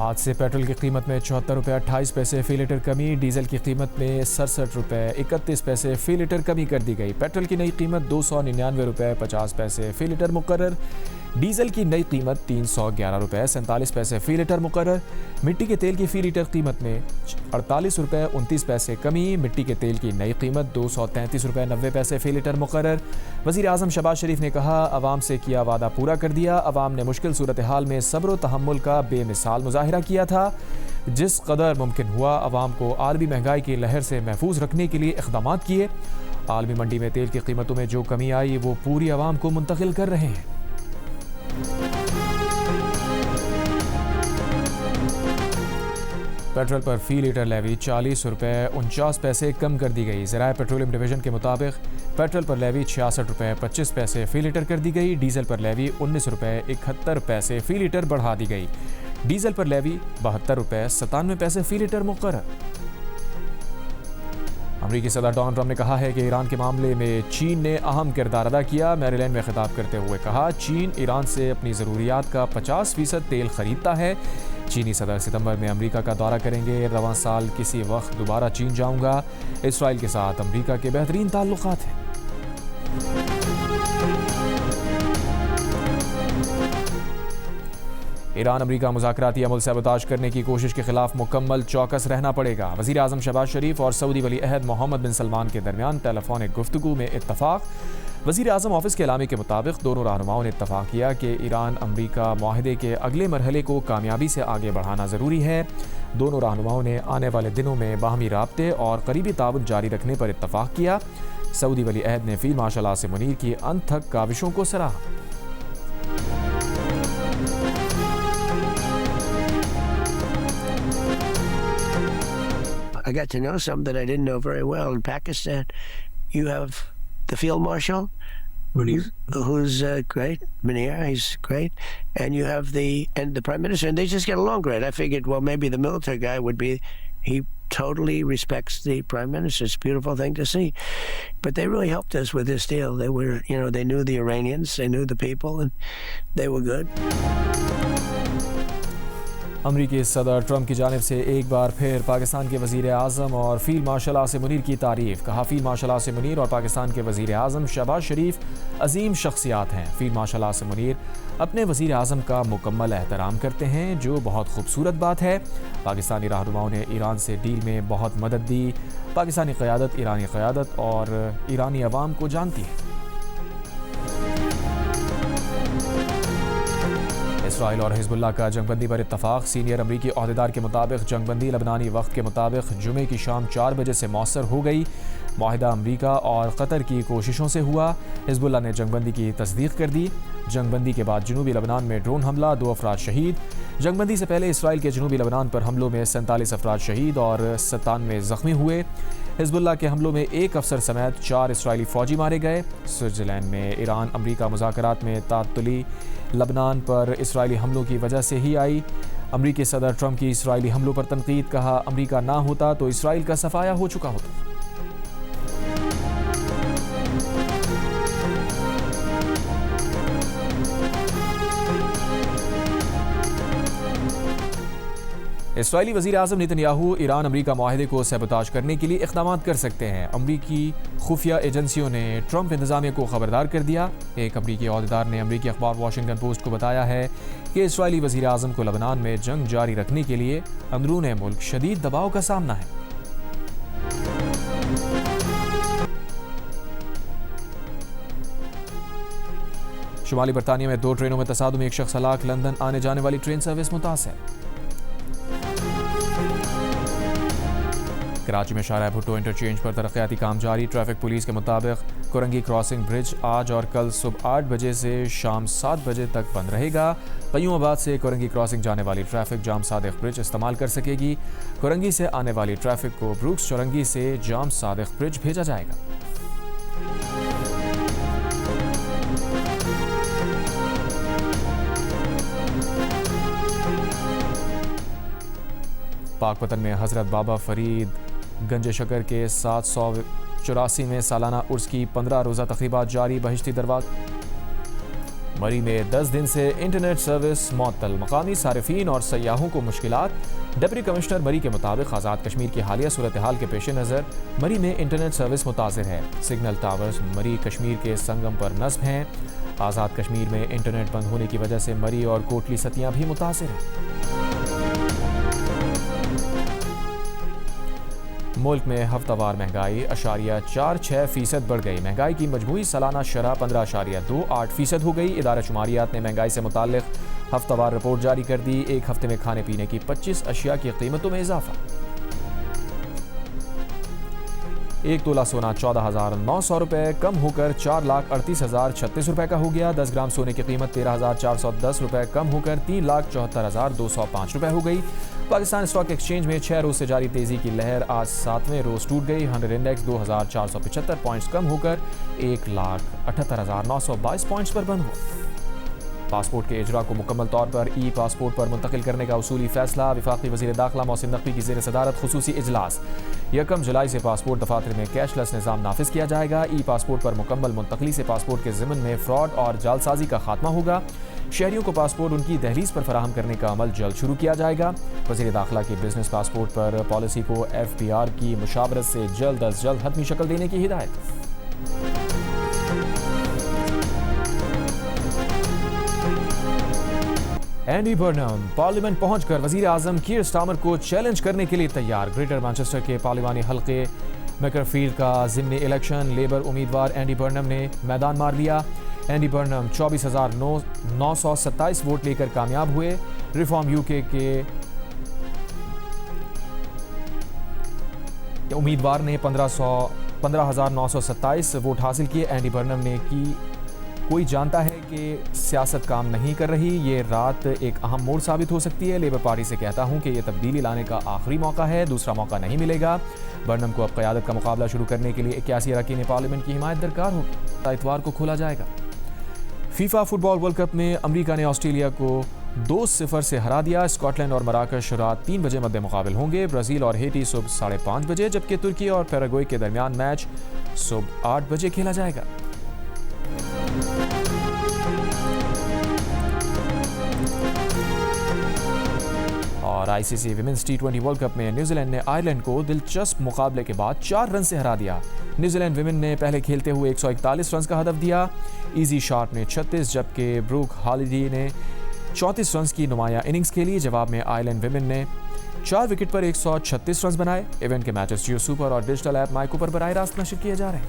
आज से पेट्रोल की कीमत में 74 रुपये 28 पैसे फ़ी लीटर कमी, डीजल की कीमत में 67 रुपये 31 पैसे फ़ी लीटर कमी कर दी गई। पेट्रोल की नई कीमत 299 रुपये 50 पैसे फ़ी लीटर मुकर्रर, डीजल की नई कीमत 311 रुपये 47 पैसे फ़ी लीटर मुकर्रर। मिट्टी के तेल की फ़ी लीटर कीमत में 48 रुपये 29 पैसे कमी, मिट्टी के तेल की नई कीमत 233 रुपये 90 पैसे फ़ी लीटर मुकर्रर। वज़ीर आज़म शहबाज शरीफ ने कहा, अवाम से किया वादा पूरा कर दिया। अवाम ने मुश्किल सूरत हाल में सब्र व तहम्मुल का बेमिसाल मुजाहिरा किया था। जिस कदर मुमकिन हुआ अवाम को आलमी महंगाई की लहर से महफूज रखने के लिए इक़दामात किए। आलमी मंडी में तेल की कीमतों में जो कमी आई वो पूरी अवाम को मुंतकिल कर रहे हैं। पेट्रोल पर फ़ी लीटर लेवी 40 रुपये 49 पैसे कम कर दी गई। ज़राए पेट्रोलियम डिवीज़न के मुताबिक पेट्रोल पर लेवी 66 रुपये 25 पैसे फ़ी लीटर कर दी गई। डीजल पर लेवी 19 रुपये 71 पैसे फ़ी लीटर बढ़ा दी गई। डीजल पर लेवी 72 रुपये 97 पैसे फ़ी लीटर मुकर्रर। अमरीकी सदर डोनाल्ड ट्रंप ने कहा है कि ईरान के मामले में चीन ने अहम किरदार अदा किया। मैरीलैंड में खिताब करते हुए कहा, चीन ईरान से अपनी ज़रूरियात का 50% तेल खरीदता है। चीनी सदर सितंबर में अमेरिका का दौरा करेंगे। रवां साल किसी वक्त दोबारा चीन जाऊंगा। इसराइल के साथ अमेरिका के बेहतरीन ताल्लुकात हैं। ईरान अमेरिका मुज़ाकराती अमल सैबोताज करने की कोशिश के खिलाफ मुकम्मल चौकस रहना पड़ेगा। वज़ीर आज़म शहबाज शरीफ और सऊदी वली अहद मोहम्मद बिन सलमान के दरमियान टेलीफोनिक गुफ्तगू में इत्तफाक। वज़ीर आज़म ऑफिस के एलामी के मुताबिक दोनों रहनुमाओं ने इत्तफाक किया कि ईरान अमेरिका माहदे के अगले मरहले को कामयाबी से आगे बढ़ाना ज़रूरी है। दोनों रहनुमाओं ने आने वाले दिनों में बाहमी राब्ते और करीबी ताउन जारी रखने पर इत्तफाक किया। सऊदी वली अहद ने फील्ड मार्शल आसिम मुनीर की अनथक काविशों को सराहा। I got to know some that I didn't know very well. In Pakistan, you have the field marshal, who's great, Munir, he's great, and you have the prime minister, and they just get along great. I figured, well, maybe the military guy would be. He totally respects the prime minister. It's a beautiful thing to see. But they really helped us with this deal. They were, they knew the Iranians, they knew the people, and they were good. अमरीकी सदर Trump की जानिब से एक बार फिर पाकिस्तान के वज़ीर आज़म और फील्ड मार्शल आसिम मुनीर की तारीफ़। कहा, फील्ड मार्शल आसिम मुनीर और पाकिस्तान के वज़ीर आज़म शहबाज शरीफ अजीम शख्सियात हैं। फील्ड मार्शल आसिम मुनीर अपने वज़ीर आज़म का मुकम्मल एहतराम करते हैं, जो बहुत खूबसूरत बात है। पाकिस्तानी रहनुमाओं ने ईरान से डील में बहुत मदद दी। पाकिस्तानी क़यादत ईरानी क़यादत और ईरानी अवाम को जानती है। इसराइल और हिज़्बुल्लाह का जंगबंदी पर इत्तफाक। सीनियर अमरीकी अहदेदार के मुताबिक जंगबंदी लबनानी वक्त के मुताबिक जुमे की शाम 4 बजे से मौसर हो गई। माहिदा अमरीका और कतर की कोशिशों से हुआ। हिज़्बुल्लाह ने जंगबंदी की तस्दीक कर दी। जंगबंदी के बाद जनूबी लबनान में ड्रोन हमला, 2 अफराद शहीद। जंगबंदी से पहले इसराइल के जनूबी लबनान पर हमलों में 47 अफराद शहीद और 97 ज़ख्मी हुए। हिज़्बुल्लाह के हमलों में 1 अफसर समेत 4 इसराइली फ़ौजी मारे गए। स्विट्ज़रलैंड में ईरान अमरीका मुज़ाकरात में तातुली लबनान पर इसराइली हमलों की वजह से ही आई। अमरीकी सदर ट्रंप की इसराइली हमलों पर तनकीद। कहा, अमरीका ना होता तो इसराइल का सफाया हो चुका होता। इसराइली वज़ीर आज़म नेतन्याहू ईरान अमरीका माहदे को सैबोताज करने के लिए इक़दामात कर सकते हैं। अमरीकी खुफिया एजेंसियों ने ट्रंप इंतज़ामिया को खबरदार कर दिया। एक अमरीकी अहदेदार ने अमरीकी अखबार वाशिंगटन पोस्ट को बताया है कि इसराइली वज़ीर आज़म को लबनान में जंग जारी रखने के लिए अंदरूने मुल्क शदीद दबाव का सामना है। शुमाली बरतानिया में 2 ट्रेनों में तसादुम, 1 शख्स हलाक। लंदन आने जाने वाली ट्रेन सर्विस मुतासिर। कराची में शाहराह भुट्टो इंटरचेंज पर तरक्याती काम जारी। ट्रैफिक पुलिस के मुताबिक कुरंगी क्रॉसिंग ब्रिज आज और कल सुबह 8 बजे से शाम 7 बजे तक बंद रहेगा। क़य्यूमाबाद से कुरंगी क्रॉसिंग जाने वाली ट्रैफिक जाम सादिक ब्रिज इस्तेमाल कर सकेगी। कुरंगी से आने वाली ट्रैफिक को ब्रूक्स चौरंगी से जाम सादिक ब्रिज भेजा जाएगा। पाकपतन में हज़रत बाबा फरीद गंज शकर के 784 में सालाना उर्स की 15 रोज़ा तक़रीबात जारी। बहिश्ती दरवाज़ा मरी में 10 दिन से इंटरनेट सर्विस मअतल, मकामी सारिफीन और सयाहों को मुश्किलात। डिप्टी कमिश्नर मरी के मुताबिक आज़ाद कश्मीर की हालिया सूरत हाल के पेश नज़र मरी में इंटरनेट सर्विस मुतासिर है। सिग्नल टावर्स मरी कश्मीर के संगम पर नस्ब हैं। आज़ाद कश्मीर में इंटरनेट बंद होने की वजह से मरी और कोटली सतियाँ भी मुतासिर हैं। मुल्क में हफ्तावार महंगाई 0.46% बढ़ गई। महंगाई की मजमूई सालाना शरह 15.28% हो गई। इदारा शुमारियात ने महंगाई से मुताल्लिक हफ्तावार रिपोर्ट जारी कर दी। एक हफ्ते में खाने पीने की 25 अशिया की कीमतों में इजाफा। 1 तोला सोना 14,900 रुपये कम होकर 4,38,036 रुपये का हो गया। 10 ग्राम सोने की कीमत 13,410 रुपये कम होकर 3,74,205 रुपये हो गई। पाकिस्तान स्टॉक एक्सचेंज में 6 रोज से जारी तेजी की लहर आज 7वें रोज टूट गई। 100 इंडेक्स 2,475 पॉइंट्स कम होकर 1,78,922 पॉइंट्स पर बंद हुआ। पासपोर्ट के इजरा को मुकम्मल तौर पर ई पासपोर्ट पर मुंतकिल करने का उसूली फैसला। वफाकी वज़ीर दाखिला मोहसिन नकवी की ज़ेर सदारत खुसूसी इजलास। 1 जुलाई से पासपोर्ट दफातर में कैशलेस निज़ाम नाफिज किया जाएगा। ई पासपोर्ट पर मुकम्मल मुंतकली से पासपोर्ट के ज़िमन में फ्रॉड और जालसाजी का खात्मा होगा। शहरियों को पासपोर्ट उनकी दहलीज पर फराहम करने का अमल जल्द शुरू किया जाएगा। वज़ीर दाखिला की बिजनेस पासपोर्ट पर पॉलिसी को FPR की मुशावरत से जल्द अज जल्द हतमी शक्ल देने की हिदायत। एंडी बर्नम पार्लियामेंट पहुंचकर वजीर आजम कीर स्टार्मर को चैलेंज करने के लिए तैयार। ग्रेटर मैनचेस्टर के पार्लिमानी हल्के मैकरफील्ड का ज़िमनी इलेक्शन लेबर उम्मीदवार एंडी बर्नम ने मैदान मार लिया। एंडी बर्नम 24,927 वोट लेकर कामयाब हुए। रिफॉर्म यूके के उम्मीदवार ने 15,927 वोट हासिल किए। एंडी बर्नम ने की कोई जानता है कि सियासत काम नहीं कर रही, ये रात एक अहम मोड़ साबित हो सकती है। लेबर पार्टी से कहता हूं कि ये तब्दीली लाने का आखिरी मौका है, दूसरा मौका नहीं मिलेगा। बर्नम को अब क़यादत का मुकाबला शुरू करने के लिए 81 अरकान पार्लियामेंट की हिमायत दरकार होगी। इतवार को खोला जाएगा। फीफा फुटबॉल वर्ल्ड कप में अमेरिका ने ऑस्ट्रेलिया को 2-0 से हरा दिया। स्कॉटलैंड और मराकश रात 3 बजे मद्दे मुकाबिल होंगे। ब्राज़ील और हेटी सुबह 5:30 बजे, जबकि तुर्की और पैराग्वे के दरमियान मैच सुबह 8 बजे खेला जाएगा। और ICC women's T20 world cup में न्यूजीलैंड ने आयरलैंड को दिलचस्प मुकाबले के बाद 4 रन से हरा दिया। न्यूजीलैंड विमेन ने पहले खेलते हुए 141 रन का हदफ दिया। इजी शार्प ने 36 जबकि ब्रूक हॉलिडे ने 34 रन की नुमाया इनिंग्स खेली। जवाब में आयरलैंड विमेन ने 4 विकेट पर 136 रन बनाए। इवेंट के मैचेस जियो सुपर और डिजिटल ऐप माइको पर बराह रास्त नशर किए जा रहे हैं।